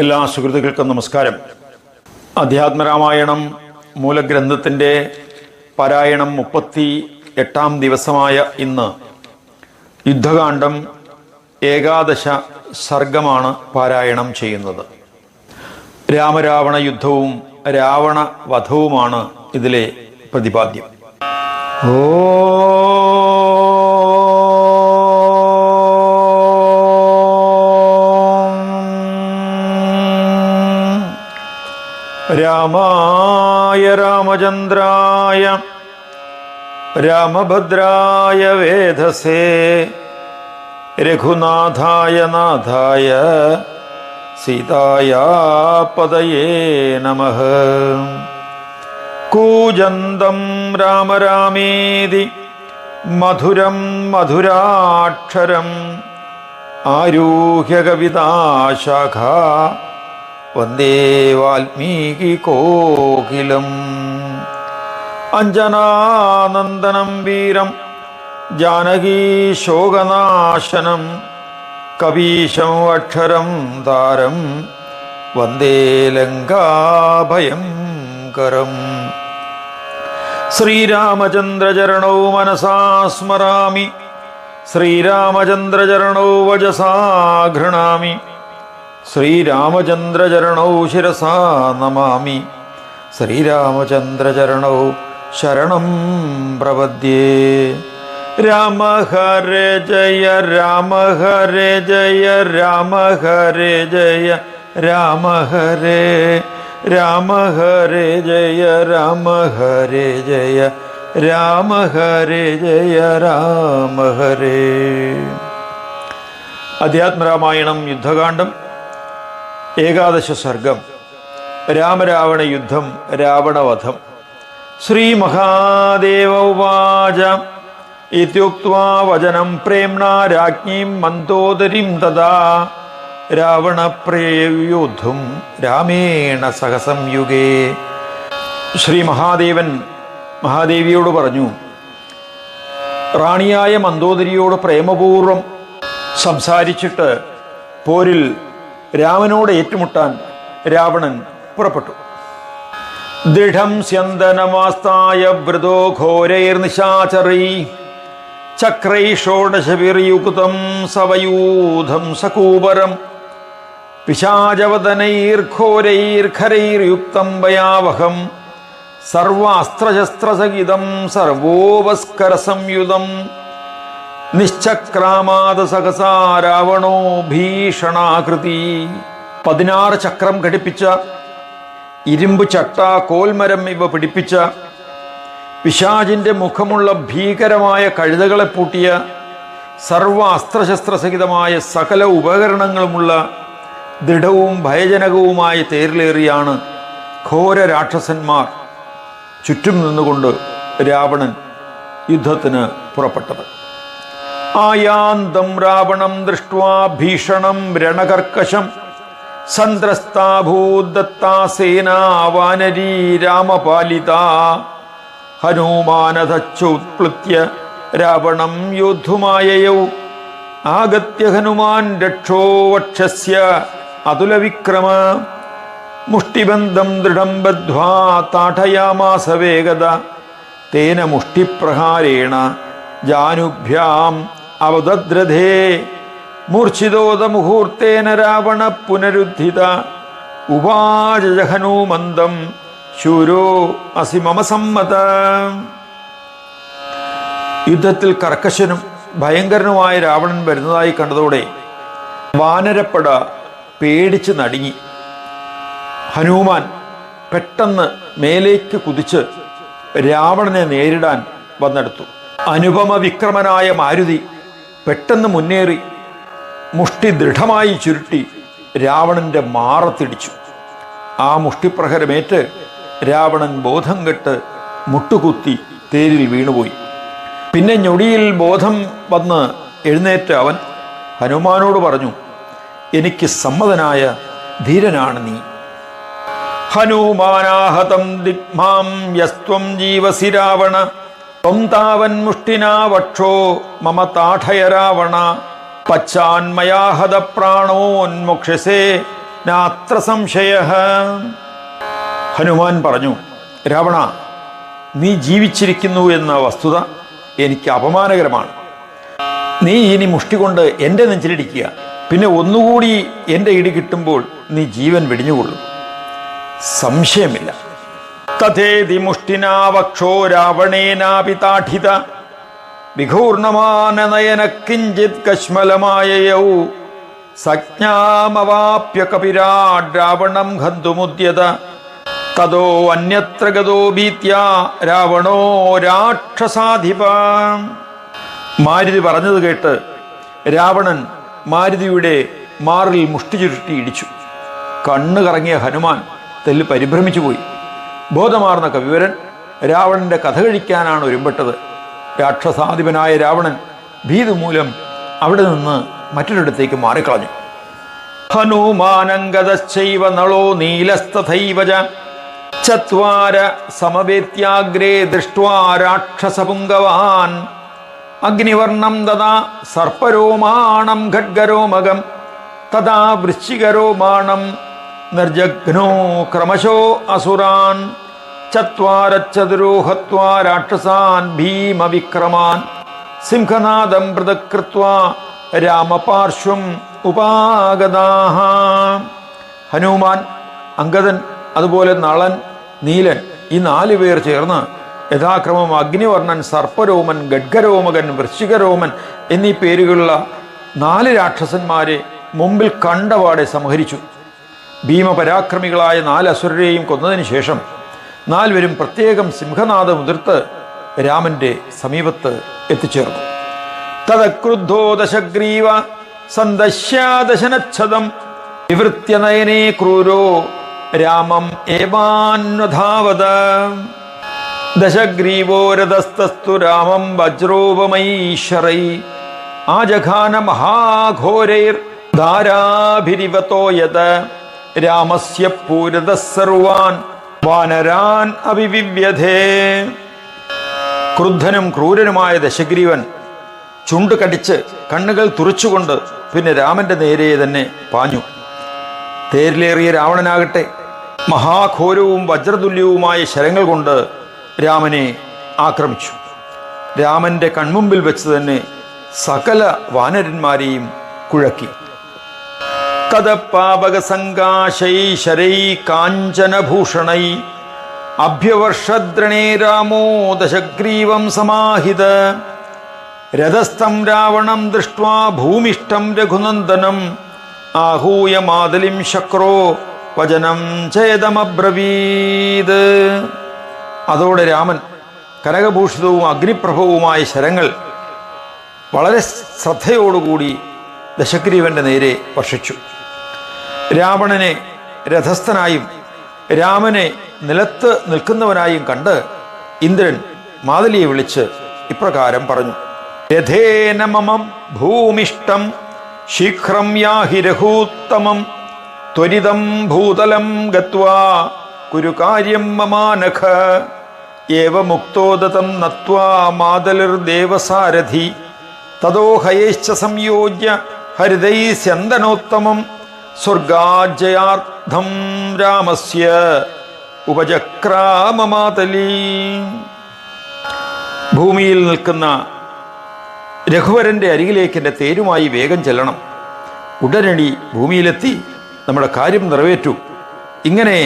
എല്ലാ സുഹൃത്തുക്കൾക്കും നമസ്കാരം. അധ്യാത്മരാമായണം മൂലഗ്രന്ഥത്തിൻ്റെ പാരായണം 38-ാം ദിവസമായ ഇന്ന് യുദ്ധകാന്ഡം ഏകാദശ സർഗമാണ് പാരായണം ചെയ്യുന്നത്. രാമരാവണ യുദ്ധവും രാവണ വധവുമാണ് ഇതിലെ പ്രതിപാദ്യം. രാമായ രാമചന്ദ്രായ രാമഭദ്രായ വേധസേ രഘുനാഥായ നാഥായ സീതായാ പദയേ നമഃ. കൂജന്തം രാമ രാമേതി മധുരം മധുരാക്ഷരം ആരൂഹ്യ കവിതാശാഖാ വന്ദേ വാൽമീകി കോകിലം. അഞ്ജനാനന്ദനം വീരം ജാനകീ ശോകനാശനം കവീശം അക്ഷരം താരം വന്ദേ ലങ്കാഭയങ്കരം. ശ്രീരാമചന്ദ്രചരണൗ മനസാ സ്മരാമി ശ്രീരാമചന്ദ്രചരണൗ വചസാ ഗൃണാമി ശ്രീരാമചന്ദ്രചരണൗ ശിരസാ നമാമി ശ്രീരാമചന്ദ്രചരണൗ ശരണം പ്രപദ്യേ. രാമ ഹരേ ജയ രാമ ഹരേ ജയ രാമ ഹരേ ജയ രാമ ഹരേ രാമ ഹരേ ജയ രാമ ഹരേ ജയ രാമ ഹരേ ജയ രാമ ഹരേ. അധ്യാത്മരാമായണം യുദ്ധകാന്ഡം ഏകാദശ സർഗം. രാമരാവണ യുദ്ധം, രാവണവധം. ശ്രീ മഹാദേവ ഉവാച ഇത്യുക്ത്വാ വചനം പ്രേംണാ രാജ്ഞീം മന്ദോദരീം തദാ രാവണപ്രേയോദ്ധും രാമേണ സഹ സംയുഗേ. ശ്രീ മഹാദേവൻ മഹാദേവിയോട് പറഞ്ഞു, റാണിയായ മന്ദോദരിയോട് പ്രേമപൂർവം സംസാരിച്ചിട്ട് പോരിൽ രാമനോട് ഏറ്റുമുട്ടാൻ രാവണൻ പുറപ്പെട്ടു. ദൃഢം സ്യന്തനമാസ്തായ വൃതോ ഘോരൈർനിശാചരൈ ചക്രൈ ഷോഡശവിർയുക്തം സവയൂധം സകൂപരം പിശാചവദനൈർഘോരൈർഖരൈർയുക്തം ഭയാവഹം സർവാസ്ത്രശസ്ത്രസഹിതം സർവോപസ്കരസംയുതം നിശ്ചക്രാമാദ സഹസാ രാവണോ ഭീഷണാകൃതി. 16 ചക്രം ഘടിപ്പിച്ച ഇരുമ്പ് ചട്ട കോൽമരം ഇവ പിടിപ്പിച്ച പിശാചിൻ്റെ മുഖമുള്ള ഭീകരമായ കഴുതകളെ പൂട്ടിയ സർവ അസ്ത്രശസ്ത്രസഹിതമായ സകല ഉപകരണങ്ങളുമുള്ള ദൃഢവും ഭയജനകവുമായ തേരിലേറിയാണ് ഘോര രാക്ഷസന്മാർ ചുറ്റും നിന്നുകൊണ്ട് രാവണൻ യുദ്ധത്തിന് പുറപ്പെട്ടത്. ആയാന്തം രാവണം ദൃഷ്ട്വാ ഭീഷണം രണകർക്കശം സന്ത്രസ്താഭൂദത്താ സേനാ വാനരീ രാമപാലിതാ ഹനുമാനധച്ചുത്പ്ലുത്യ രാവണം യോദ്ധുമായയൗ ആഗത്യ ഹനുമാൻ രക്ഷോ വക്ഷസ്യ അതുലവിക്രമ മുഷ്ടിബന്ധം ദൃഢം ബദ്ധ്വാ താഠയാമാസ വേഗത തേന മുഷ്ടിപ്രഹാരേണ ജാനുഭ്യാം അവദദ്രഥേ മൂർച്ഛിതോദ മുഹൂർത്തേന രാവണ പുനരുദ്ധിത ഉവാച ഹനുമന്തം ശൂരോ അസി മമ സമ്മത. യുദ്ധത്തിൽ കർക്കശനും ഭയങ്കരനുമായ രാവണൻ വരുന്നതായി കണ്ടതോടെ വാനരപ്പട പേടിച്ച് നടുങ്ങി. ഹനുമാൻ പെട്ടെന്ന് മേലേക്ക് കുതിച്ച് രാവണനെ നേരിടാൻ വന്നെടുത്തു. അനുപമ വിക്രമനായ മാരുതി പെട്ടെന്ന് മുന്നേറി മുഷ്ടി ദൃഢമായി ചുരുട്ടി രാവണന്റെ മാറത്തിടിച്ചു. ആ മുഷ്ടിപ്രഹരമേറ്റ് രാവണൻ ബോധം കെട്ട് മുട്ടുകുത്തി തേരിൽ വീണുപോയി. പിന്നെ ഞൊടിയിൽ ബോധം വന്ന് എഴുന്നേറ്റ അവൻ ഹനുമാനോട് പറഞ്ഞു, എനിക്ക് സമ്മതനായ ധീരനാണ് നീ. ഹനുമാനാഹതം ദിഗ്മാം യസ്ത്വം ജീവസി രാവണ ത്വം താവൻ മുഷ്ടിനാ വക്ഷോ മമ താഠയ രാവണ പച്ചാന്മയാഹത പ്രാണോന്മോക്ഷസേ നാത്ര സംശയഃ. ഹനുമാൻ പറഞ്ഞു, രാവണ, നീ ജീവിച്ചിരിക്കുന്നു എന്ന വസ്തുത എനിക്ക് അപമാനകരമാണ്. നീ ഇനി മുഷ്ടി കൊണ്ട് എൻ്റെ നെഞ്ചിലിടിക്കുക, പിന്നെ ഒന്നുകൂടി എൻ്റെ ഇടി കിട്ടുമ്പോൾ നീ ജീവൻ വെടിഞ്ഞുകൊള്ളും, സംശയമില്ല. തഥേതി മുഷ്ടിനാ വക്ഷോ രാവണേനാപി താഠിത വിഘൂർണമാനനയന കിഞ്ചിത് കശ്മലമായയൗ സജ്ഞാമവാപ്യ കപിരാട് രാവണം ഹന്തുമുദ്യത തതോ അന്യത്ര ഗതോ ഭീത്യാ രാവണോ രാക്ഷസാധിപ. മാരുതി പറഞ്ഞത് കേട്ട് രാവണൻ മാരുതിയുടെ മാറിൽ മുഷ്ടി ചുരുട്ടി ഇടിച്ചു. കണ്ണു കറങ്ങിയ ഹനുമാൻ തെല്ല് പരിഭ്രമിച്ചു പോയി. ബോധമാർന്ന കവിവരൻ രാവണന്റെ കഥ കഴിക്കാനാണ് ഒരുമ്പെട്ടത്. രാക്ഷസാധിപനായ രാവണൻ ഭീതി മൂലം അവിടെ നിന്ന് മറ്റൊരിടത്തേക്ക് മാറിക്കളഞ്ഞു. ഹനുമാനംഗതശ്ചൈവ നളോ നീലസ്തഥൈവ ചത്വാര സമവേത്യാഗ്രേ ദൃഷ്ട്വാ രാക്ഷസപുങ്കവാൻ അഗ്നിവർണം തഥാ സർപ്പരോമാണം ഖഡ്ഗരോമകം തഥാ വൃശ്ചികരോമാണം നിർജഘ്നോ ക്രമശോ അസുരാൻ ചത്വാരച്ചതുരോ ഹത്വാ രാക്ഷസാൻ ഭീമവിക്രമാൻ സിംഹനാദം പൃഥകൃത്വാ രാമപാർശ്വം ഉപാഗതാഃ. ഹനുമാൻ, അംഗദൻ, അതുപോലെ നളൻ, നീലൻ, ഈ 4 പേർ ചേർന്ന് യഥാക്രമം അഗ്നിവർണ്ണൻ, സർപ്പരോമൻ, ഗഡ്ഗരോമകൻ, വൃശ്ചികരോമൻ എന്നീ പേരുകളുള്ള 4 രാക്ഷസന്മാരെ മുമ്പിൽ കണ്ടപാടെ സംഹരിച്ചു. ഭീമപരാക്രമികളായ 4 അസുരരെയും കൊന്നതിന് ശേഷം 4 പേരും പ്രത്യേകം സിംഹനാദം ഉതിർത്ത് രാമന്റെ സമീപത്ത് എത്തിച്ചേർന്നു. തദക്രുദ്ധോ ദശഗ്രീവ സന്ദശ്യാദശനച്ഛദം വിവൃത്യ നയനേ ക്രൂരോ രാമം ഏവാന്വധാവത. ദശഗ്രീവോ രഥസ്ഥസ്തു രാമം വജ്രോപമൈശ്വരൈ ആജഘാന മഹാഘോരൈർ ധാരാഭിരിവതോ യത് രാമസ്യ പൂരതഃ സർവാൻ വാനരാൻ അഭിവിവ്യധേ. ക്രുദ്ധനും ക്രൂരനുമായ ദശഗ്രീവൻ ചുണ്ട് കടിച്ച് കണ്ണുകൾ തുറച്ചുകൊണ്ട് പിന്നെ രാമന്റെ നേരെ തന്നെ പാഞ്ഞു. തേരിലേറിയ രാവണനാകട്ടെ മഹാഘോരവും വജ്രതുല്യവുമായ ശരങ്ങൾ കൊണ്ട് രാമനെ ആക്രമിച്ചു. രാമന്റെ കൺമുമ്പിൽ വെച്ച് തന്നെ സകല വാനരന്മാരെയും കുഴക്കി. തദപാവകസങ്കാശൈ ശരൈ കാഞ്ചനഭൂഷണൈ അഭ്യവർഷദ്രണേ രാമോ ദശഗ്രീവം സമാഹിത രഥസ്ഥം രാവണം ദൃഷ്ട്വാ ഭൂമിഷ്ടം രഘുനന്ദനം ആഹൂയ മാതലിം ശക്രോ വചനം ഛേദമബ്രവീത്. അതോടെ രാമൻ കനകഭൂഷിതവും അഗ്നിപ്രഭവുമായ ശരങ്ങൾ വളരെ ശ്രദ്ധയോടുകൂടി ദശഗ്രീവന്റെ നേരെ വർഷിച്ചു. രാവണനെ രഥസ്ഥനായും രാമനെ നിലത്ത് നിൽക്കുന്നവനായും കണ്ട് ഇന്ദ്രൻ മാതലിയെ വിളിച്ച് ഇപ്രകാരം പറഞ്ഞു: രഥേന മമം ഭൂമിഷ്ടം ശീഘ്രം യാഹി രഘൂത്തമം ത്വരിതം ഭൂതലം ഗത്വാ കുരു കാര്യം മമാനഖ ഏവമുക്തോദതം നത്വാ മാതലിർദേവസാരഥി തതോ ഹയേശ്ച സംയോജ്യ ഹരിതൈസ്യന്തനോത്തമം സ്വർഗാജയാർത്ഥം രാമസ്യ ഉപചക്രാമമാതലീ. ഭൂമിയിൽ നിൽക്കുന്ന രഘുവരന്റെ അരികിലേക്ക് എൻ്റെ തേരുമായി വേഗം ചെല്ലണം. ഉടനടി ഭൂമിയിലെത്തി നമ്മുടെ കാര്യം നിറവേറ്റു. ഇങ്ങനെ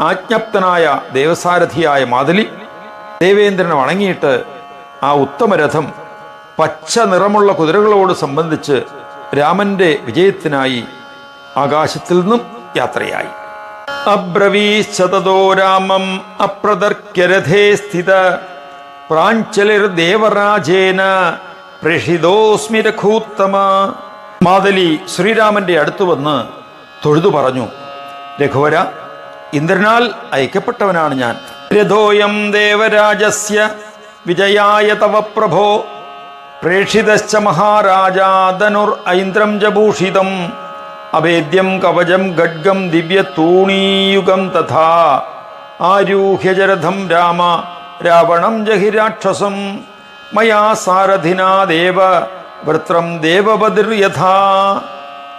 ആജ്ഞപ്തനായ ദേവസാരഥിയായ മാതലി ദേവേന്ദ്രനെ വണങ്ങിയിട്ട് ആ ഉത്തമരഥം പച്ച നിറമുള്ള കുതിരകളോട് സംബന്ധിച്ച് രാമന്റെ വിജയത്തിനായി ആകാശത്തിൽ നിന്നും യാത്രയായി. അബ്രവീശ്ചതോ രാമം അപ്രതർക്യരഥേ സ്ഥിത പ്രാഞ്ചലിർ ദേവരാജേന പ്രേഷിതോസ്മി രഘൂത്തമ. മാതലി ശ്രീരാമന്റെ അടുത്ത് വന്ന് തൊഴുതു പറഞ്ഞു: രഘുവര, ഇന്ദ്രനാൽ അയക്കപ്പെട്ടവനാണ് ഞാൻ. രഥോയം ദേവരാജസ്യ വിജയായ തവ പ്രഭോ പ്രേഷിതശ്ച മഹാരാജാ ധനുർ ഐന്ദ്രം ജഭൂഷിതം അഭേദ്യം കവചം ഖഡ്ഗം ദിവ്യതൂണീയുഗം തഥാ ആരൂഹ്യ ജരഥം രാമ രാവണം ജഹി രാക്ഷസം മയാ സാരഥിനാ ദേവ വൃത്രം ദേവപതിർ യഥാ.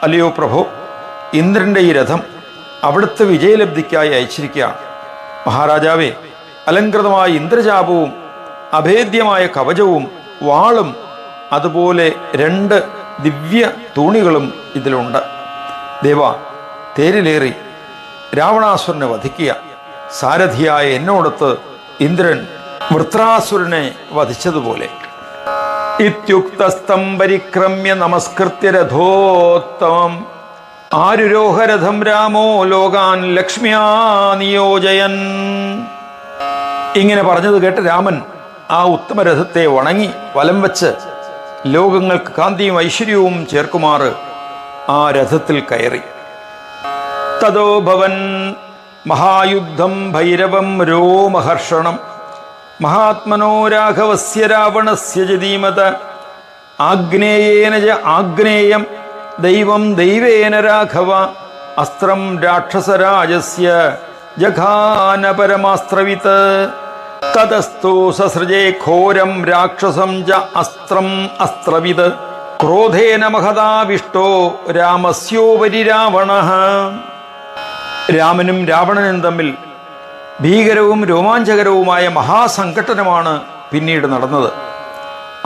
അല്ലയോ പ്രഭു, ഇന്ദ്രന്റെ ഈ രഥം അവിടുത്തെ വിജയലബ്ധിക്കായി അയച്ചിരിക്കുകയാണ്. മഹാരാജാവേ, അലങ്കൃതമായ ഇന്ദ്രചാപവും അഭേദ്യമായ കവചവും വാളും അതുപോലെ 2 ദിവ്യ തൂണികളും ഇതിലുണ്ട്. ദേവ, തേരിലേറി രാവണാസുരനെ വധിക്കുക. സാരഥിയായ എന്നോടൊത്ത് ഇന്ദ്രൻ വൃത്രാസുരനെ വധിച്ചതുപോലെ. ഇത്യുക്തസ്തം പരിക്രമ്യ നമസ്കൃത്യ രഥോത്തമം ആരുരോഹരഥം രാമോ ലോകാൻ ലക്ഷ്മ്യാ നിയോജയൻ. ഇങ്ങനെ പറഞ്ഞത് കേട്ട് രാമൻ ആ ഉത്തമരഥത്തെ വണങ്ങി വലം വച്ച് ലോകങ്ങൾക്ക് കാന്തിയും ഐശ്വര്യവും ചേർക്കുമാറ് ആ രഥത്തിൽ കയറി. തതോ ഭവൻ മഹായുദ്ധം ഭൈരവം രോമഹർഷണം മഹാത്മനോ രാഘവസ്യ രാവണസ്യ ജദീമത ആഗ്നേയേന ച ആഗ്നേയം ദൈവം ദൈവേന രാഘവ അസ്ത്രം രാക്ഷസരാജസ്യ ജഘാന പരമാസ്ത്രവിത് തതസ്തു സസൃജേ ഘോരം രാക്ഷസം ച അസ്ത്രം അസ്ത്രവിത് ക്രോധേന മഹതാവിഷ്ടോ രാമസ്യോപരി രാവണഃ. രാമനും രാവണനും തമ്മിൽ ഭീകരവും രോമാഞ്ചകരവുമായ മഹാസംഘട്ടനമാണ് പിന്നീട് നടന്നത്.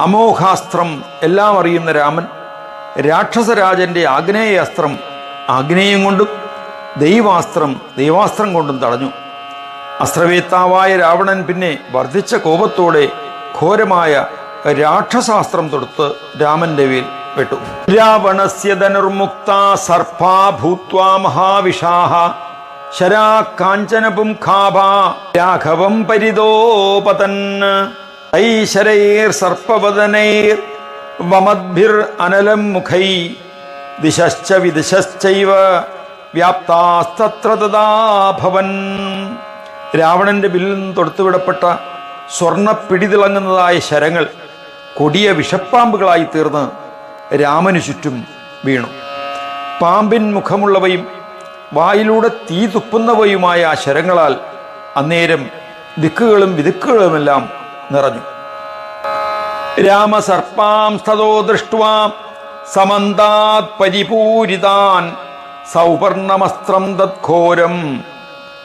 അമോഘാസ്ത്രം എല്ലാം അറിയുന്ന രാമൻ രാക്ഷസരാജന്റെ ആഗ്നേയാസ്ത്രം ആഗ്നേയം കൊണ്ടും ദൈവാസ്ത്രം ദൈവാസ്ത്രം കൊണ്ടും തടഞ്ഞു. അസ്ത്രവേത്താവായ രാവണൻ പിന്നെ വർദ്ധിച്ച കോപത്തോടെ ഘോരമായ രാക്ഷസാസ്ത്രം തൊടുത്ത് രാമന്റെ മേൽ വെട്ടു. രാവണസ്യ ധനുർമുക്ത സർപ്പാ ഭൂത്വാ മഹാവിഷാഹ ശരാ കാഞ്ചനപുംഖാഭ രാഘവം പരിതോപതൻ ഐശരൈർ സർപ്പവദനൈർ വമദ്ഭിർ അനലം മുഖൈ ദിശശ്ച വിദിശശ്ചൈവ വ്യാപ്താസ്തത്ര തഥാ ഭവൻ. രാവണന്റെ ബില്ലിൽ നിന്ന് തൊടുത്തുവിടപ്പെട്ട സ്വർണ്ണപ്പിടിതിളങ്ങുന്നതായ ശരങ്ങൾ കൊടിയ വിഷപ്പാമ്പുകളായി തീർന്ന് രാമനു ചുറ്റും വീണു. പാമ്പിൻ മുഖമുള്ളവയും വായിലൂടെ തീ തുപ്പുന്നവയുമായ ആ ശരങ്ങളാൽ അന്നേരം ദിക്കുകളും വിദിക്കുകളുമെല്ലാം നിറഞ്ഞു. രാമസർപ്പാംസ്തതോ ദൃഷ്ട്വാ സമന്താത് പരിപൂരിതാൻ സൗപർണമസ്ത്രം തദ്ഘോരം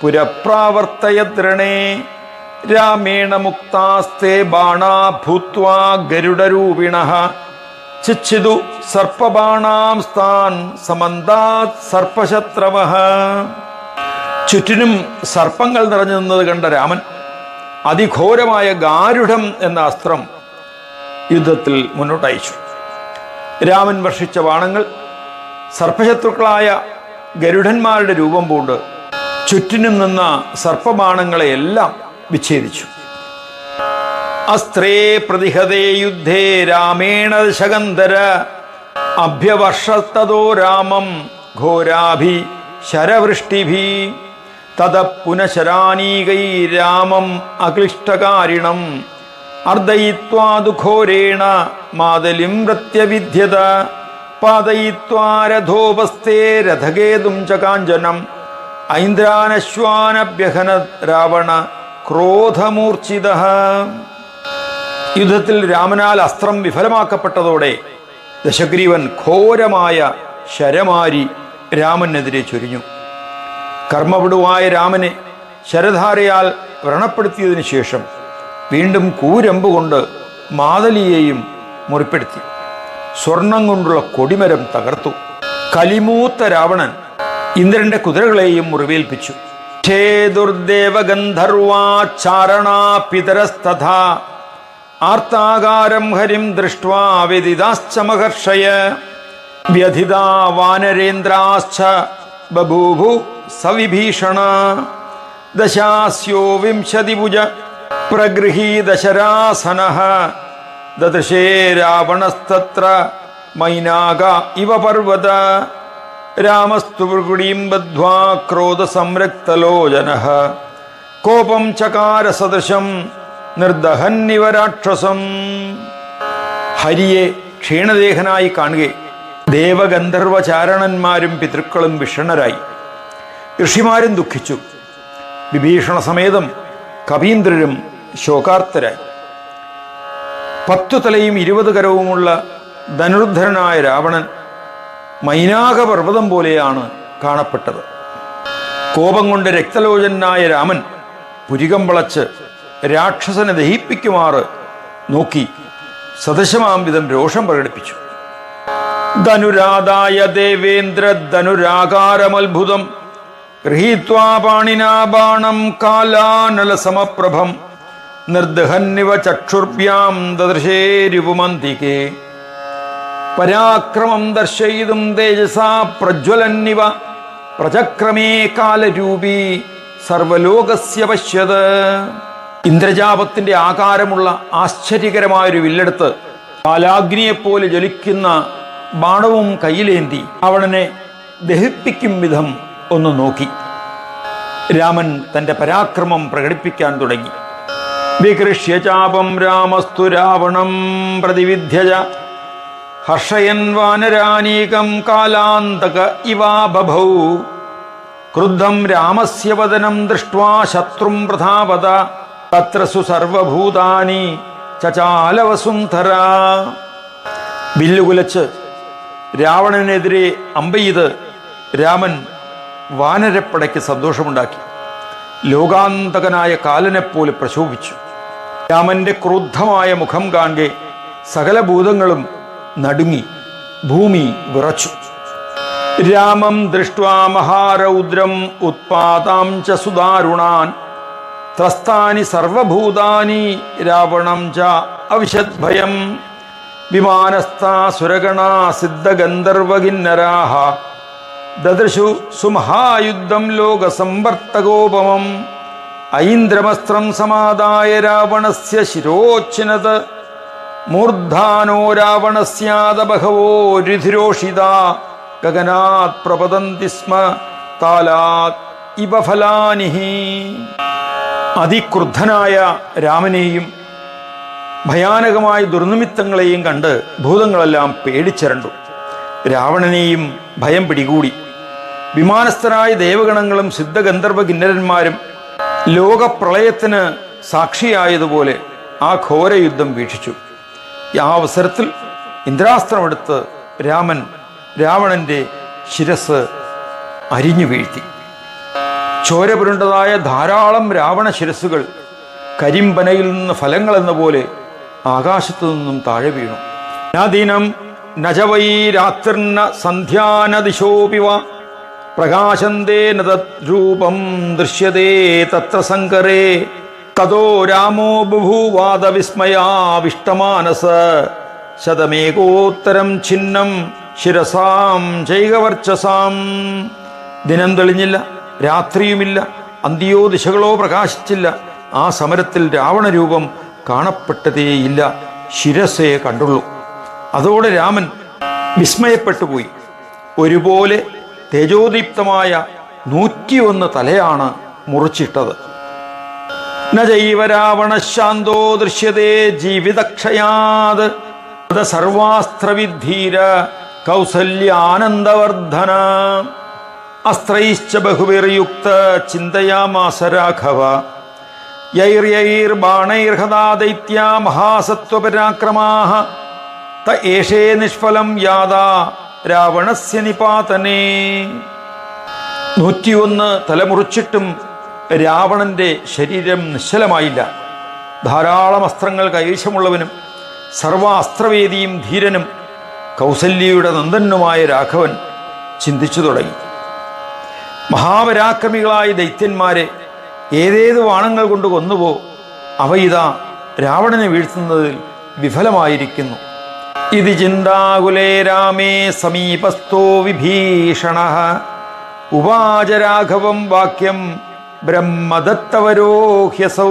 പുരപ്രാവർത്തയദ്രണേ രാമേണ മുക്താസ്തേ ബാണാ ഭൂത്വാ ഗരുഡരൂപിണഃ ചിച്ഛിതു സർപ്പബാണാംസ്താൻ സമന്താത് സർപ്പശത്രവഃ. ചുറ്റിനും സർപ്പങ്ങൾ നിറഞ്ഞു നിന്നത് കണ്ട രാമൻ അതിഘോരമായ ഗാരുഡം എന്ന അസ്ത്രം യുദ്ധത്തിൽ മുന്നോട്ടയച്ചു. രാമൻ വർഷിച്ച ബാണങ്ങൾ സർപ്പശത്രുക്കളായ ഗരുഡന്മാരുടെ രൂപം പൂണ്ട് ചുറ്റിനും നിന്ന സർപ്പബാണങ്ങളെയെല്ലാം വിച്ഛേദിച്ചു. അസ്ത്രേ പ്രതിഹതേ യുദ്ധേ രാമേണ ദശകന്ധര അഭ്യവർഷത്തതോ രാമം ഘോരാഭി ശരവൃഷ്ടിഭി തത പുനശരാനീകൈ രാമം അക്ലിഷ്ടകാരിണം അർദ്ധയിത്വാ ദുഘോരേണ മാതലിം പ്രത്യവിദ്യത പാതയിത്വാ രഥോപസ്ഥേ രഥകേതും ച കാഞ്ചനം ഐന്ദ്രാനശ്വാനഭ്യഹന രാവണ ക്രോധമൂർച്ഛിതഃ. യുദ്ധത്തിൽ രാമനാൽ അസ്ത്രം വിഫലമാക്കപ്പെട്ടതോടെ ദശഗ്രീവൻ ഘോരമായ ശരമാരി രാമനെതിരെ ചൊരിഞ്ഞു. കർമ്മപടുവായ രാമനെ ശരധാരയാൽ വ്രണപ്പെടുത്തിയതിനു ശേഷം വീണ്ടും കൂരമ്പുകൊണ്ട് മാതലിയെയും മുറിപ്പെടുത്തി. സ്വർണം കൊണ്ടുള്ള കൊടിമരം തകർത്തു. കലിമൂത്ത രാവണൻ ഇന്ദ്രന്റെ കുതിരകളെയും മുറിവേൽപ്പിച്ചു. ഛേദുർദേവഗന്ധർവാചാരണാ പിതരസ്തഥാ ആർത്താകാരം ഹരിം ദൃഷ്ട്വാ വ്യതിതാശ്ച മഹർഷയ വ്യധിതാ വാനരേന്ദ്രാശ്ച ബഭൂഭു സവിഭീഷണ ദശാസ്യോ വിംശതിഭുജ പ്രഗൃഹീതശരാസനഃ ദദൃശേ രാവണസ്തത്ര മൈനാക ഇവ പർവത രാമസ്തു ഭൃഗുടീം ബദ്ധ്വാ ക്രോധസംരക്തലോചനഃ കോപം ചകാര സദൃശം നിർദഹന്നിവ രാക്ഷസം. ഹരിയെ ക്ഷീണദേഹനായി കാണുക ദേവഗന്ധർവചാരണന്മാരും പിതൃക്കളും വിഷണ്ണരായി. ഋഷിമാരും ദുഃഖിച്ചു. വിഭീഷണ സമേതം കവീന്ദ്രരും ശോകാർത്തരായി. 10 തലയും 20 കരവുമുള്ള ധനുർധരനായ രാവണൻ മൈനാകപർവ്വതം പോലെയാണ് കാണപ്പെട്ടത്. കോപം കൊണ്ട് രക്തലോചനായ രാമൻ പുരികം വളച്ച് രാക്ഷസനെ ദഹിപ്പിക്കുമാറ് നോക്കി സദശമാം വിധം രോഷം പ്രകടിപ്പിച്ചു. ധനുരാദായ ദേവേന്ദ്ര ധനുരാകാരമത്ഭുതം ഗൃഹീത്വാ പാണിനാ ബാണം കാലാനലസമപ്രഭം നിർദഹന്നിവ ചക്ഷുർഭ്യാം ദദൃശേരിപുമന്തികേ പരാക്രമം ദർശയിതും തേജസാ പ്രജ്വലന്നിവ പ്രചക്രമേ കാലരൂപീ സർവലോകസ്യ പശ്യത്. ഇന്ദ്രജാപത്തിന്റെ ആകാരമുള്ള ആശ്ചര്യകരമായൊരു വില്ലെടുത്ത് കാലാഗ്നിയെപ്പോലെ ജ്വലിക്കുന്ന ബാണവും കയ്യിലേന്തി രാവണനെ ദഹിപ്പിക്കും വിധം ഒന്ന് നോക്കി. രാമൻ തന്റെ പരാക്രമം പ്രകടിപ്പിക്കാൻ തുടങ്ങി. വികൃഷ്യ ചാപം രാമസ്തു രാവണം പ്രതിവിധ്യജ ഹർഷയൻ വാനരാനീകം കാലാന്തക ഇവാ ബഭൗ ക്രുദ്ധം രാമസ്യ വദനം ദൃഷ്ട്വാ ശത്രും പ്രധാപത തത്ര സുസർവഭൂതാനി ചചാലവസുന്ധര. വില്ലുകുലച്ച് രാവണനെതിരെ അമ്പെയ്ത് രാമൻ വാനരപ്പടയ്ക്ക് സന്തോഷമുണ്ടാക്കി. ലോകാന്തകനായ കാലനെപ്പോലെ പ്രശോഭിച്ചു. രാമന്റെ ക്രുദ്ധമായ മുഖം കാണെ സകല ഭൂതങ്ങളും നടുങ്ങി, ഭൂമി വിറച്ചു. രാമം ദൃഷ്ട്വാ മഹാരൗദ്രം ഉത്പാതാം ച സുദാരുണാൻ ത്രസ്താനി സർവഭൂതാനി രാവണം ച അവിശദ്ഭയം വിമാനസ്ഥാ സുരഗണാ സിദ്ധഗന്ധർവകിന്നരാഹ ദദൃശു സുമഹായുദ്ധം ലോകസംവർത്തകോപമം ഐന്ദ്രമസ്ത്രം സമാദായ രാവണസ്യ ശിരോച്ഛിനത് മൂർധാനോ രാവണസ്യാദ ബഹവോ രുധിരോഷിതാ ഗഗനാത് പ്രപതന്തി സ്മ താലാത് ഇവ ഫലാനിഹി. അതിക്രുദ്ധനായ രാമനെയും ഭയാനകമായ ദുർനിമിത്തങ്ങളെയും കണ്ട് ഭൂതങ്ങളെല്ലാം പേടിച്ചരണ്ടു. രാവണനെയും ഭയം പിടികൂടി. വിമാനസ്ഥരായ ദേവഗണങ്ങളും സിദ്ധഗന്ധർവ കിന്നരന്മാരും ലോകപ്രളയത്തിന് സാക്ഷിയായതുപോലെ ആ ഘോരയുദ്ധം വീക്ഷിച്ചു. ആ അവസരത്തിൽ ഇന്ദ്രാസ്ത്രമെടുത്ത് രാമൻ രാവണന്റെ ശിരസ് അരിഞ്ഞു വീഴ്ത്തി. ചോര പുരണ്ടതായ ധാരാളം രാവണ ശിരസ്സുകൾ കരിമ്പനയിൽ നിന്ന് ഫലങ്ങൾ എന്ന പോലെ ആകാശത്തു നിന്നും താഴെ വീണു. നദിനം നജവൈ രാത്രിർന സന്ധ്യാനദിശോപിവ പ്രകാശന്തേ നൂപം ദൃശ്യതേ തത്ര സങ്കരേ തതോ രാമോ ബഭൂവാദ വിസ്മയാവിഷ്ടമാനസ ശതമേകോത്തരം ഛിന്നം ശിരസാം ചൈകവർച്ചസാം. ദിനം തെളിഞ്ഞില്ല, രാത്രിയുമില്ല, അന്തിയോ ദിശകളോ പ്രകാശിച്ചില്ല. ആ സമരത്തിൽ രാവണരൂപം കാണപ്പെട്ടതേയില്ല, ശിരസ്സയെ കണ്ടുള്ളൂ. അതോടെ രാമൻ വിസ്മയപ്പെട്ടുപോയി. ഒരുപോലെ തേജോദീപ്തമായ 101 തലയാണ് മുറിച്ചിട്ടത്. നജൈവ രാവണ ശാന്തോ ദൃശ്യതേ ജീവിതക്ഷയാത് സർവാസ്ത്രവിദ്ധീര കൗസല്യാനന്ദവർദ്ധന. അസ്ത്രൈശ്ച ബഹുവിർയുക്ത ചിന്തയാമാസ രാഘവ യൈർയൈർബാണൈർഹദാ ദൈത്യാ മഹാസത്വപരാക്രമാഃ ത ഏഷേ നിഷ്ഫലം യാദാ രാവണസ്യ നിപാതനേ. 101 തലമുറിച്ചിട്ടും രാവണന്റെ ശരീരം നിശ്ചലമായില്ല. ധാരാളം അസ്ത്രങ്ങൾ കൈവശമുള്ളവനും സർവ അസ്ത്രവേദിയും ധീരനും കൗസല്യയുടെ നന്ദനുമായ രാഘവൻ ചിന്തിച്ചു തുടങ്ങി. മഹാപരാക്രമികളായ ദൈത്യന്മാരെ ഏതേത് വാണങ്ങൾ കൊണ്ട് കൊന്നുപോ, അവ ഇതാ രാവണനെ വീഴ്ത്തുന്നതിൽ വിഫലമായിരിക്കുന്നു. ഇതി ചിന്താകുലേ രാമേ സമീപസ്ഥോ വിഭീഷണഃ ഉവാച രാഘവം വാക്യം ബ്രഹ്മദത്തവരോ ഹ്യസൗ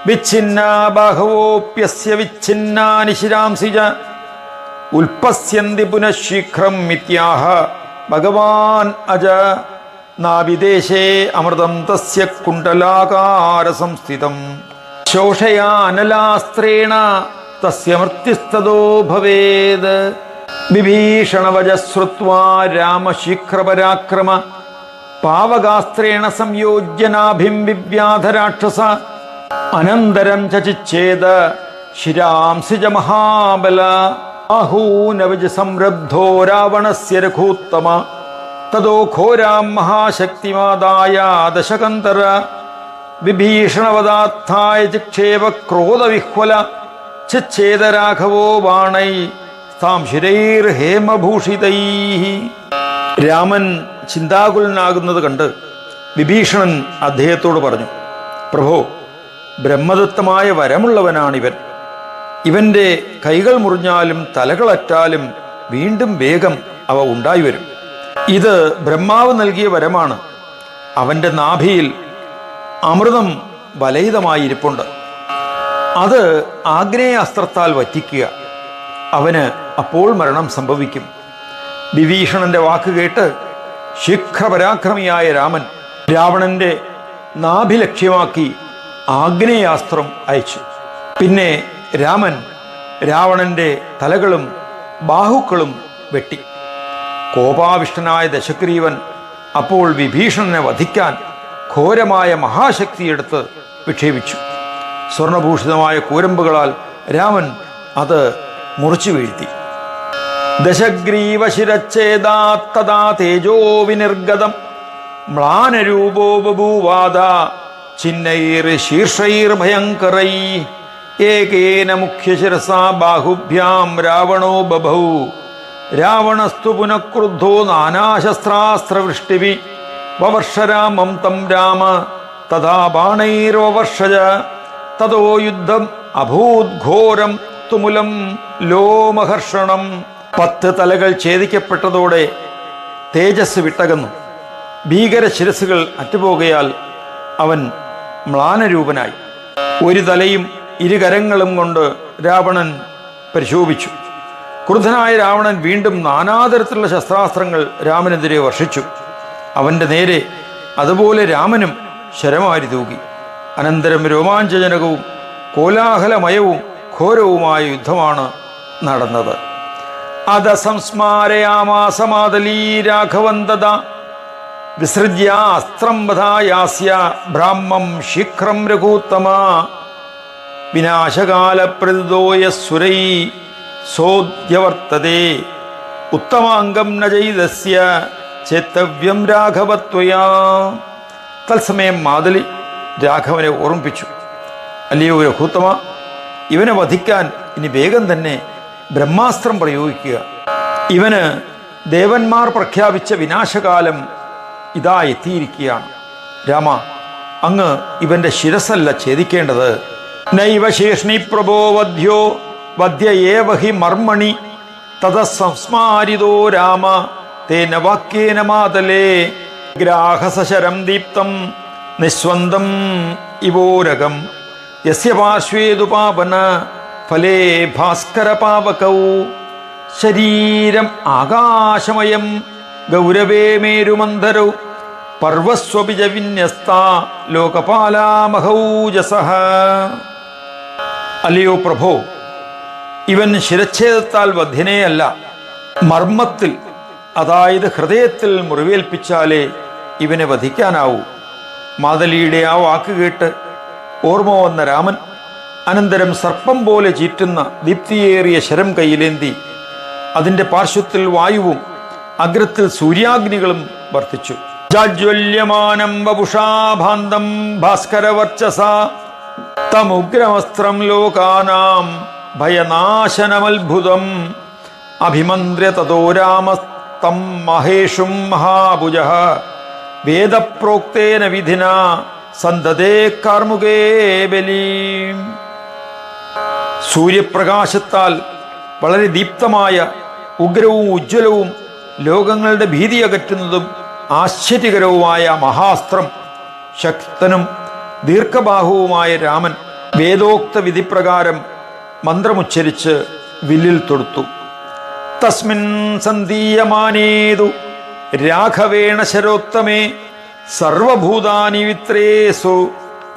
വിച്ഛിന്നാ ബാഹവോപ്യസ്യ വിച്ഛിന്നാനി ശിരാംസി ച ഉൽപസ്യന്തി പുനഃ ശീഘ്രം മിത്യാഹ ഭഗവാൻ അജ നാവിദേശേ അമൃതം തസ്യ കുണ്ഡലാകാര സംസ്ഥിതം ശോഷയാനലാസ്ത്രേണ തസ്യ മൃത്യുസ്തദോ ഭവേത്. വിഭീഷണവച ശ്രുത്വാ രാമ ശീഘ്രപരാക്രമ പാവകാസ്ത്രേണ സംയോജ്യനാഭിം വിവ്യാധരാക്ഷസ അനന്തരം ചിച്ഛേദ ശിരാംസി ച മഹാബല. ആഹൂനവിജ സംരബ്ധോ രാവണസ്യ രഘൂത്തമ തതോ ഘോരാം മഹാശക്തിമാദായ ദശകന്തര വിഭീഷണവദാർത്ഥായ ചിക്ഷേപ ക്രോധവിഹ്വല ഛേദരാഘവോ ബാണൈ താം ശിരൈർ ഹേമഭൂഷിതൈ. രാമൻ ചിന്താകുലനാകുന്നത് കണ്ട് വിഭീഷണൻ അദ്ദേഹത്തോട് പറഞ്ഞു, പ്രഭോ, ബ്രഹ്മദത്തമായ വരമുള്ളവനാണിവൻ. ഇവന്റെ കൈകൾ മുറിഞ്ഞാലും തലകളറ്റാലും വീണ്ടും വേഗം അവ ഉണ്ടായി വരും. ഇത് ബ്രഹ്മാവ് നൽകിയ വരമാണ്. അവന്റെ നാഭിയിൽ അമൃതം വലയിതമായിരിപ്പുണ്ട്. അത് ആഗ്നേയാസ്ത്രത്താൽ വറ്റിക്കുക. അവന് അപ്പോൾ മരണം സംഭവിക്കും. വിഭീഷണന്റെ വാക്ക് കേട്ട് ശീഘ്രപരാക്രമിയായ രാമൻ രാവണന്റെ നാഭി ലക്ഷ്യമാക്കി ആഗ്നേയാസ്ത്രം അയച്ചു. പിന്നെ രാമൻ രാവണന്റെ തലകളും ബാഹുക്കളും വെട്ടി. കോപാവിഷ്ടനായ ദശഗ്രീവൻ അപ്പോൾ വിഭീഷണനെ വധിക്കാൻ ഘോരമായ മഹാശക്തിയെടുത്ത് വിക്ഷേപിച്ചു. സ്വർണഭൂഷിതമായ കൂരമ്പുകളാൽ രാമൻ അത് മുറിച്ചു വീഴ്ത്തി. ദശഗ്രീവശിരച്ഛേദാത്തദാ തേജോ വിനിർഗതം മ്ലാനരൂപോ ബഭൂവാദ ചിന്നൈർ ശീർഷൈർ ഭയങ്കരൈ ഏകേന മുഖ്യശിരസാ ബാഹുഭ്യാം രാവണോ ബഭൗ രാവണസ്തു പുനഃക്രുദ്ധോ നാനാശസ്ത്രാസ്ത്രവൃഷ്ടിഭി വവർഷരാമം തം രാമ തഥാ ബാണൈർവവർഷജ തതോ യുദ്ധം അഭൂദ്ഘോരം തുമുലം ലോമഹർഷണം. 10 തലകൾ ഛേദിക്കപ്പെട്ടതോടെ തേജസ് വിട്ടകന്നു. ഭീകര ശിരസുകൾ അറ്റുപോകയാൽ അവൻ മ്ലാനരൂപനായി. ഒരു തലയും ഇരുകരങ്ങളും കൊണ്ട് രാവണൻ പരിശോഭിച്ചു. ക്രുദ്ധനായ രാവണൻ വീണ്ടും നാനാതരത്തിലുള്ള ശസ്ത്രാസ്ത്രങ്ങൾ രാമനെതിരെ വർഷിച്ചു. അവന്റെ നേരെ അതുപോലെ രാമനും ശരമാരി തൂകി. അനന്തരം രോമാഞ്ചജനകവും കോലാഹലമയവും ഘോരവുമായ യുദ്ധമാണ് നടന്നത്. അത സംസ്മാരയാമാസമാതലീ രാഘവന്തത വിസൃജ്യ അസ്ത്രം വധായാസ്യ ബ്രാഹ്മം ശീഘ്രം രഘൂത്തമ വിനാശകാലപ്രതിദോയസുരൈ സോദ്യവർത്തതേ ഉത്തമാംഗം ന ചെയ്തസ്യ ചേത്തവ്യം രാഘവത്വയാ. തത്സമയം മാതലി രാഘവനെ ഓർമ്മിപ്പിച്ചു, അല്ലയോ രഘൂത്തമ, ഇവനെ വധിക്കാൻ ഇനി വേഗം തന്നെ ബ്രഹ്മാസ്ത്രം പ്രയോഗിക്കുക. ഇവന് ദേവന്മാർ പ്രഖ്യാപിച്ച വിനാശകാലം ഇതാ എത്തിയിരിക്കുകയാണ്. രാമ, അങ്ങ് ഇവന്റെ ശിരസല്ല ഛേദിക്കേണ്ടത്. നൈവ ശേഷ്ണി പ്രഭോ വധ്യോ വധ്യയേവ ഹി മർമ്മണി തത സംസ്മാരിതോ രാമ തേന വാക്യേന മാതലേ ഗ്രാഹസശരം ദീപ്തം നിസ്വന്തം ഇവോരകം യസ്യ പാർശ്വേതുപാപന ഫലേ ഭാസ്കര പാവകൗ ശരീരം ആകാശമയം ഗൗരവേ മേരുമന്ധരൗ പർവസ്വപിജ വിന്യസ്ത ലോകപാലാമഹൗജസഃ. അല്ലയോ പ്രഭോ, ഇവൻ ശിരച്ഛേദത്താൽ വധ്യനേയല്ല, മർമ്മത്തിൽ, അതായത് ഹൃദയത്തിൽ മുറിവേൽപ്പിച്ചാലേ ഇവനെ വധിക്കാനാവൂ. മാതലിയുടെ ആ വാക്ക് കേട്ട് ഓർമ്മ വന്ന രാമൻ അനന്തരം സർപ്പം പോലെ ചീറ്റുന്ന ദീപ്തിയേറിയ ശരം കയ്യിലേന്തി അതിൻ്റെ പാർശ്വത്തിൽ വായുവും അഗ്രത്തിൽ സൂര്യാഗ്നികളും വർത്തിച്ചു. ജാജ്വല്യമാനം വപുഷാഭാന്തം ഭാസ്കരവർച്ചസ തമുഗ്രമസ്ത്രം ലോകാനാം ഭയനാശനമത്ഭുതം അഭിമന്ത്ര്യ തതോ രാമസ്തം മഹേഷും മഹാഭുജഃ വേദപ്രോക്തേന വിധിന സന്തതേ കാർമുകേ ബലീം. സൂര്യപ്രകാശത്താൽ വളരെ ദീപ്തമായ ഉഗ്രവും ഉജ്ജ്വലവും ലോകങ്ങളുടെ ഭീതി അകറ്റുന്നതും ആശ്ചര്യകരവുമായ മഹാസ്ത്രം ശക്തനും ദീർഘബാഹുവുമായ രാമൻ വേദോക്ത വിധിപ്രകാരം മന്ത്രമുച്ചരിച്ച് വില്ലിൽ തൊടുത്തു. തസ്മിൻ സന്ദീയമാനേതു രാഘവേണ ശരോത്തമേ സർവഭൂതാനി വിത്രേസു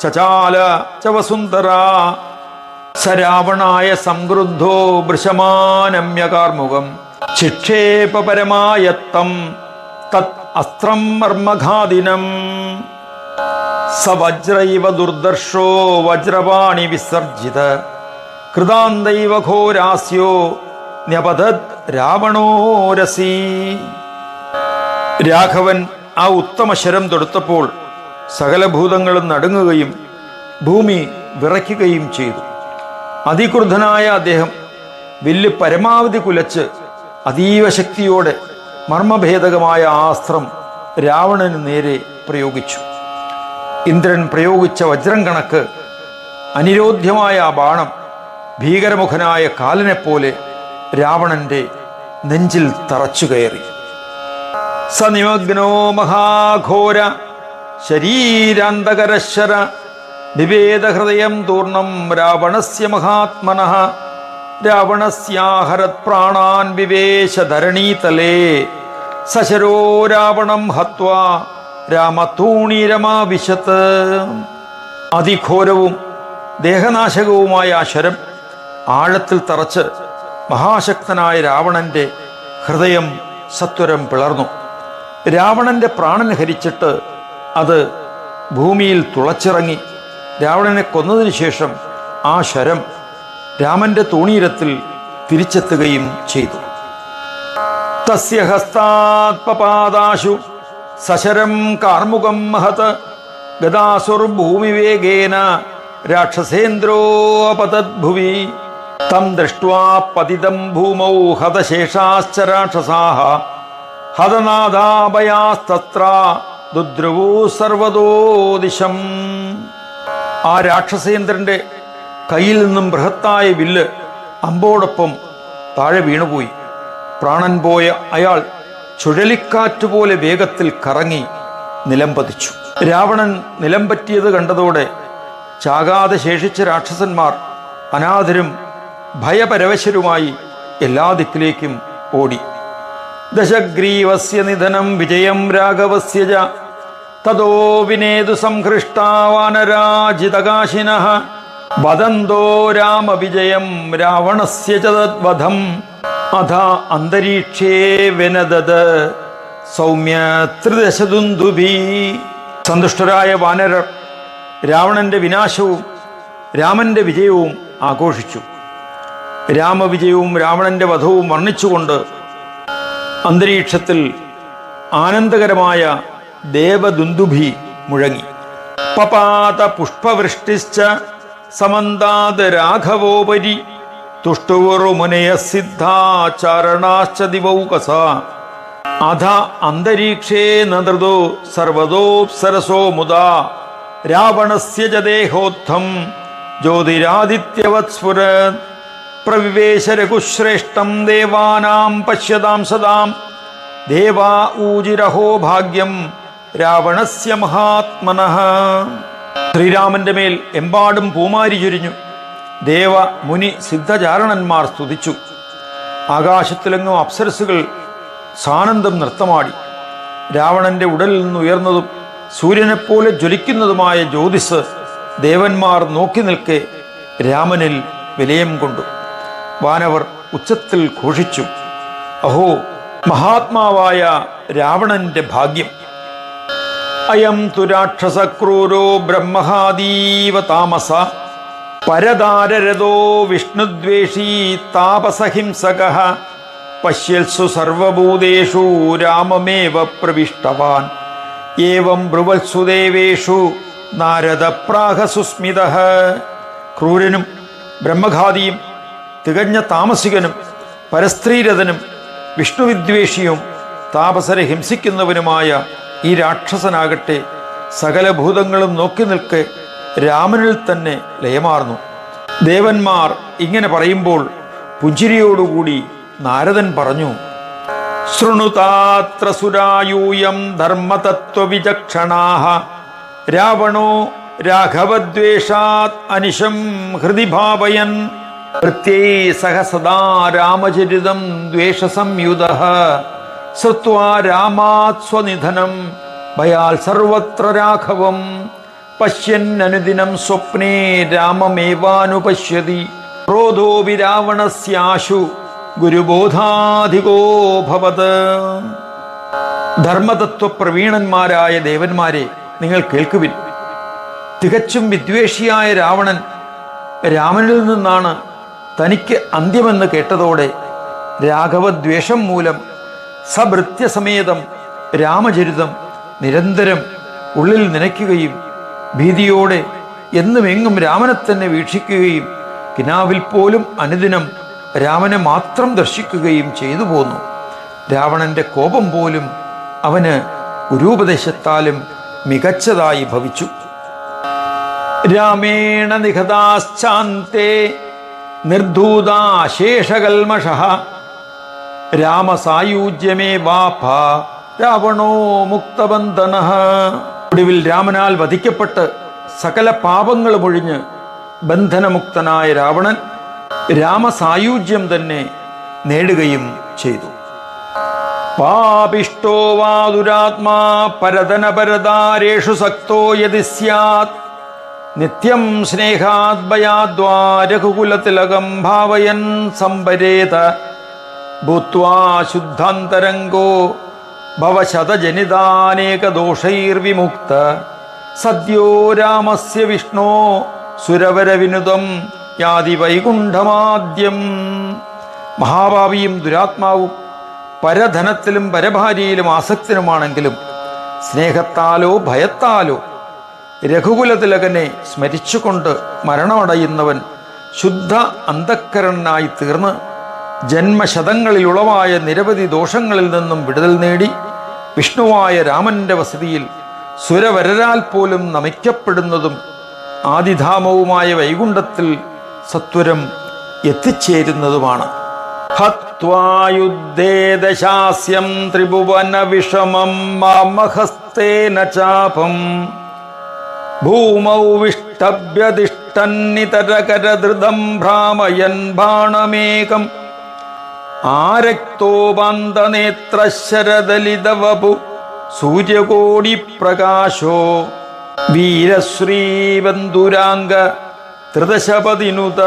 ചചാല ച വസുന്ധര സരാവണായ സംക്രുദ്ധോ വൃഷമാനമ്യകാർമുകം ചിക്ഷേപ പരമായത്തം തത് അസ്ത്രം മർമ്മഘാദിനം സ വജ്രൈവ ദുർദർശോ വജ്രവാണി വിസർജിത കൃതാന്തൈവ ഘോരാസ്യോ ന്യപതത് രാവണോരസി. രാഘവൻ ആ ഉത്തമ ശരം തൊടുത്തപ്പോൾ സകല ഭൂതങ്ങളും നടുങ്ങുകയും ഭൂമി വിറയ്ക്കുകയും ചെയ്തു. അതിക്രുദ്ധനായ അദ്ദേഹം വില്ല് പരമാവധി കുലച്ച് അതീവ ശക്തിയോടെ മർമ്മഭേദകമായ ആ അസ്ത്രം രാവണന് നേരെ പ്രയോഗിച്ചു. ഇന്ദ്രൻ പ്രയോഗിച്ച വജ്രം കണക്ക് അനിരോധ്യമായ ആ ബാണം ഭീകരമുഖനായ കാലനെപ്പോലെ രാവണന്റെ നെഞ്ചിൽ തറച്ചു കയറി. സനിമഗ്നോ മഹാഘോര ശരീരാന്തകരശ്വര വിവേദഹൃദയം തൂർണം രാവണസ്യ മഹാത്മനഃ രാവണസ്യാഹരത് പ്രാണാൻ വിവേശ ധരണീതലേ സശരോ രാവണം ഹത്വാ രാമതൂണീരമാവിശത്ത്. അതിഘോരവും ദേഹനാശകവുമായ ആ ശരം ആഴത്തിൽ തറച്ച് മഹാശക്തനായ രാവണന്റെ ഹൃദയം സത്വരം പിളർന്നു. രാവണന്റെ പ്രാണൻ ഹരിച്ചിട്ട് അത് ഭൂമിയിൽ തുളച്ചിറങ്ങി. രാവണനെ കൊന്നതിനു ശേഷം ആ ശരം രാമന്റെ തൂണീരത്തിൽ തിരിച്ചെത്തുകയും ചെയ്തു. തസ്യ ഹസ്താത്പപാദാശു സശരം കാർമുകം മഹത് ഗദാസുർഭൂമിവേഗേന രാക്ഷസേന്ദ്രോ അപതദ്ഭുവി തം ദൃഷ്ട്വാ പതിതം ഭൂമൗ ഹതശേഷാശ്ച രാക്ഷസാഃ ഹതനാദാഭയാസ്തത്ര ദുദ്രുവൂ സർവതോ ദിശം. ആ രാക്ഷസേന്ദ്രന്റെ കയ്യിൽ നിന്നും ബൃഹത്തായ വില്ല് അമ്പോടൊപ്പം താഴെ വീണുപോയി. പ്രാണൻ പോയ അയാൾ ചുഴലിക്കാറ്റുപോലെ വേഗത്തിൽ കറങ്ങി നിലംപതിച്ചു. രാവണൻ നിലംപറ്റിയത് കണ്ടതോടെ ചാകാതെ ശേഷിച്ച രാക്ഷസന്മാർ അനാഥരും ഭയപരവശരുമായി എല്ലാ ദിക്കിലേക്കും ഓടി. ദശഗ്രീവസ്യ നിധനം വിജയം രാഘവസ്യ ച തതോ വിനേതു സംഹൃഷ്ടാ വാനരാജിതകാശിനഃ വദന്തോ രാമവിജയം രാവണസ്യ ച തദ്വധം അഥ അന്തരീക്ഷേ വെനദത് സൗമ്യ ത്രിദശദുന്ദുഭി. സന്തുഷ്ടരായ വാനരർ രാവണന്റെ വിനാശവും രാമന്റെ വിജയവും ആഘോഷിച്ചു. രാമവിജയവും രാവണന്റെ വധവും വർണ്ണിച്ചുകൊണ്ട് അന്തരീക്ഷത്തിൽ ആനന്ദകരമായ ദേവദുന്ദുഭി മുഴങ്ങി. പപാത പുഷ്പവൃഷ്ടിശ്ച സമന്താത് രാഘവോപരി തുഷ്ടുവുറുമുനയ സിദ്ധാചാരണാശ്ച ദിവൗകസ അധ അന്തരീക്ഷേ നൃതോ സർവതോപ്സരസോ മുദാ രാവണസ്യ ച ദേഹോത്ഥം ജ്യോതിരാദിത്യവത് സ്ഫുരത് പ്രവിവേശ രഘുശ്രേഷ്ഠം ദേവാനാം പശ്യതാം സദാം ദേവാ ഊജിരഹോ ഭാഗ്യം രാവണസ്യ മഹാത്മനഃ. ശ്രീരാമന്റെ മേൽ എമ്പാടും പൂമാരി ചൊരിഞ്ഞു. ദേവ മുനി സിദ്ധചാരണന്മാർ സ്തുതിച്ചു. ആകാശത്തിലെങ്ങും അപ്സരസുകൾ സാനന്ദം നൃത്തമാടി. രാവണന്റെ ഉടലിൽ നിന്ന് ഉയർന്നതും സൂര്യനെപ്പോലെ ജ്വലിക്കുന്നതുമായ ജ്യോതിസ് ദേവന്മാർ നോക്കി നിൽക്കെ രാമനിൽ വിലയം കൊണ്ടു. വാനവർ ഉച്ചത്തിൽ ഘോഷിച്ചു, അഹോ മഹാത്മാവായ രാവണന്റെ ഭാഗ്യം. അയം തു രാക്ഷസക്രൂരോ ബ്രഹ്മഹാദീവ താമസ പരദാരരഥോ വിഷ്ണുദ്വേഷീ താപസഹിംസകഃ പശ്യത്സു സർവഭൂതേഷു രാമമേവ പ്രവിഷ്ടവാൻ ഏവം ബ്രുവത്സു ദേവേഷു നാരദ പ്രാഹ സുസ്മിതഃ. ക്രൂരനും ബ്രഹ്മഘാതിയും തികഞ്ഞ താമസികനും പരസ്ത്രീരഥനും വിഷ്ണുവിദ്വേഷിയും താപസരെ ഹിംസിക്കുന്നവനുമായ ഈ രാക്ഷസനാകട്ടെ സകല ഭൂതങ്ങളും നോക്കി നിൽക്കെ രാമനിൽ തന്നെ ലയമാർന്നു. ദേവന്മാർ ഇങ്ങനെ പറയുമ്പോൾ പുഞ്ചിരിയോടുകൂടി നാരദൻ പറഞ്ഞു, ശൃണുതാത്ര സുരായൂയം ധർമ്മതത്വവിചക്ഷണാഃ രാവണോ രാഘവദ്വേഷാത് അനിശം ഹൃദി ഭാവയൻ പ്രത്യൈ സഹ സദാ രാമചരിതം ദ്വേഷസംയുതഃ ശ്രുത്വാ രാമാത് സ്വനിധനം ഭയാൽ സർവത്ര രാഘവം പശ്യന്നനുദിനം സ്വപ്നേ രാമമേവാനുപശ്യതി ക്രോധോപി രാവണസ്യാശു ഗുരുബോധാധികോ ഭവത്. ധർമ്മതത്വപ്രവീണന്മാരായ ദേവന്മാരെ, നിങ്ങൾ കേൾക്കുവിൻ. തികച്ചും വിദ്വേഷിയായ രാവണൻ രാമനിൽ നിന്നാണ് തനിക്ക് അന്ത്യമെന്ന് കേട്ടതോടെ രാഘവദ്വേഷം മൂലം സഭൃത്യസമേതം രാമചരിതം നിരന്തരം ഉള്ളിൽ നനയ്ക്കുകയും ഭീതിയോടെ എന്നുമെങ്ങും രാമനെ തന്നെ വീക്ഷിക്കുകയും കിനാവിൽ പോലും അനുദിനം രാമനെ മാത്രം ദർശിക്കുകയും ചെയ്തു പോന്നു. രാവണന്റെ കോപം പോലും അവന് ഗുരുപദേശത്താലും മികച്ചതായി ഭവിച്ചു. രാമേണ നിഹതാശ്ചാന്തേ നിർധൂതാശേഷകൽമഷഃ രാമസായൂജ്യമേ വാപ രാവണോ മുക്തബന്ധനഃ. ഒടുവിൽ രാമനാൽ വധിക്കപ്പെട്ട് സകല പാപങ്ങളും ഒഴിഞ്ഞ് ബന്ധനമുക്തനായ രാവണൻ രാമസായൂജ്യം തന്നെ നേടുകയും ചെയ്തു. പാപിഷ്ടോ വാ ദുരാത്മാ പരതനപരതാരേഷു സക്തോ യദി സ്യാത് നിത്യം സ്നേഹാത് ഭയാദ്വാ രഘുകുലതിലകം ഭാവയൻ സംഭരേത ഭൂത്വാ ശുദ്ധാന്തരംഗോ ഭവശതജനിതാനേകദോഷൈർവിമുക്ത സദ്യോ രാമസ്യ വിഷ്ണോ സുരവരവിനുതം യാതി വൈകുണ്ഠമാദ്യം. മഹാഭാവിയും ദുരാത്മാവും പരധനത്തിലും പരഭാര്യയിലും ആസക്തനുമാണെങ്കിലും സ്നേഹത്താലോ ഭയത്താലോ രഘുകുലതിലകനെ സ്മരിച്ചുകൊണ്ട് മരണമടയുന്നവൻ ശുദ്ധ അന്ധക്കരണനായി തീർന്ന് ജന്മശതങ്ങളിൽ ഉളവായ നിരവധി ദോഷങ്ങളിൽ നിന്നും വിടുതൽ നേടി വിഷ്ണുവായ രാമന്റെ വസതിയിൽ സുരവരരാൽ പോലും നമിക്കപ്പെടുന്നതും ആദിധാമവുമായ വൈകുണ്ഠത്തിൽ സത്വരം എത്തിച്ചേരുന്നതുമാണ്. ഹത്വായുദ്ധേ ദശാസ്യം ത്രിഭുവന വിഷമം മാമഹസ്തേന ചാപം ഭൂമൗ വിഷ്ടഭ്യതിഷ്ഠന്നിതരകരധൃതം ഭ്രാമയൻ ബാണമേകം ആരക്തോപാന്തനേത്രശരദലിതവപു സൂര്യകോടി പ്രകാശോ വീരശ്രീബന്ധുരാംഗ ത്രിദശപതിനുത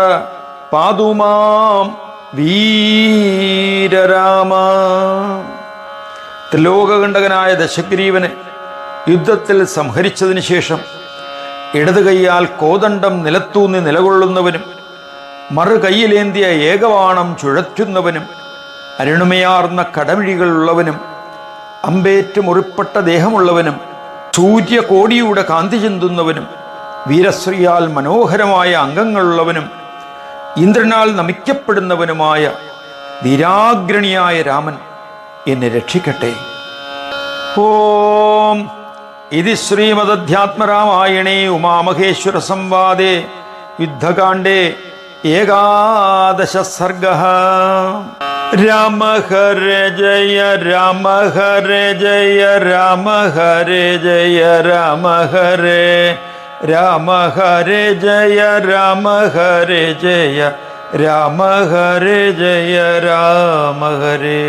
പാതുമാം വീരരാമ. ത്രിലോകകണ്ഠകനായ ദശഗ്രീവനെ യുദ്ധത്തിൽ സംഹരിച്ചതിന് ശേഷം ഇടതു കൈയാൽ കോദണ്ഡം നിലത്തൂന്നി നിലകൊള്ളുന്നവനും മറുകൈയിലേന്തിയ ഏകവാണം ചുഴറ്റുന്നവനും അരുണിമയാർന്ന കടമിഴികളുള്ളവനും അമ്പേറ്റ് മുറിപ്പെട്ട ദേഹമുള്ളവനും സൂര്യകോടിയുടെ കാന്തി ചിന്തുന്നവനും വീരശ്രീയാൽ മനോഹരമായ അംഗങ്ങളുള്ളവനും ഇന്ദ്രനാൽ നമിക്കപ്പെടുന്നവനുമായ ധീരാഗ്രണിയായ രാമൻ എന്നെ രക്ഷിക്കട്ടെ. ഓം ഇതി ശ്രീമദധ്യാത്മരാമായണേ ഉമാമഹേശ്വര സംവാദേ യുദ്ധകാണ്ഡേ ഏകാദശ സർഗഃ. രാമ ഹരേ ജയ രാമ ഹരേ ജയ രാമ ഹരേ ജയ രാമ ഹരേ രാമ ഹരേ ജയ രാമ ഹരേ ജയ രാമ ഹരേ ജയ രാമ ഹരേ.